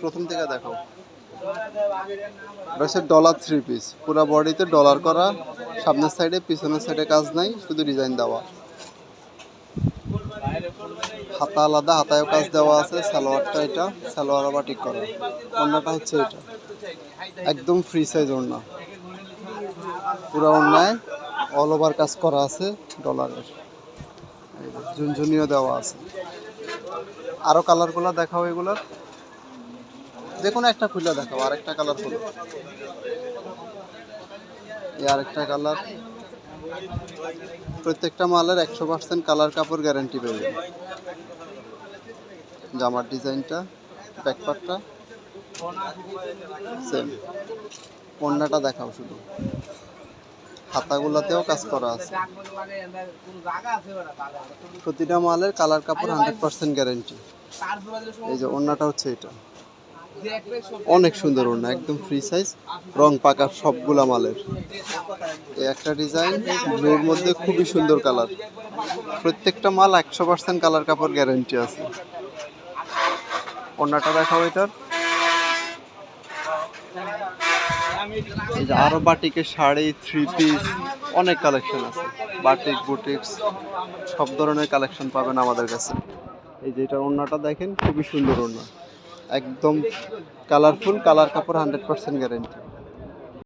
প্রথম থেকে দেখো। এটা হচ্ছে ডলার 3 পিস, পুরো বডিতে ডলার করা, সামনের সাইডে পিছনের সাইডে কাজ নাই, শুধু ডিজাইন দেওয়া। হাতা আলাদা, হাতায়ও কাজ দেওয়া আছে। সালোয়ারটা এটা, সালোয়ার বাটিক করা। ওড়নাটা হচ্ছে এটা, একদম ফ্রি সাইজ ওড়না, পুরো ওড়নায় অল ওভার কাজ করা আছে ডলারের, ঝুনঝুনিও দেওয়া আছে। আরো কালারগুলো দেখাও, এগুলোর যে কোনো একটা খুলে দেখাও। আরেকটা কালার খুলো, এই আরেকটা কালার। প্রত্যেকটা মালের 100% কালার কাপড় গ্যারান্টি পাবে। জামার ডিজাইনটা, ব্যাকপার্টটা সেম। ওড়নাটা দেখাও শুধু, হাতাগুলোতেও কাজ করা আছে। প্রতিটা মালের কালার কাপড় 100% গ্যারান্টি। এই যে ওড়নাটা হচ্ছে এটা, অনেক সুন্দর ওড়না, একদম ফ্রি সাইজ, রং পাকা সবগুলা মালের। এই একটা ডিজাইন ব্লুর মধ্যে, খুবই সুন্দর কালার। প্রত্যেকটা মাল 100% কালার কাপড় গ্যারান্টি আছে। ওড়নাটা দেখাও এটার। এই যে আরো বাটিকের শাড়ি, 3 পিস, অনেক কালেকশন আছে। বাটিক, বুটিক্স, সব ধরনের কালেকশন পাবেন আমাদের কাছে। এই যে এটা ওড়নাটা দেখেন, খুবই সুন্দর ওড়না, একদম কালারফুল, কালার কাপড় 100% গ্যারান্টি।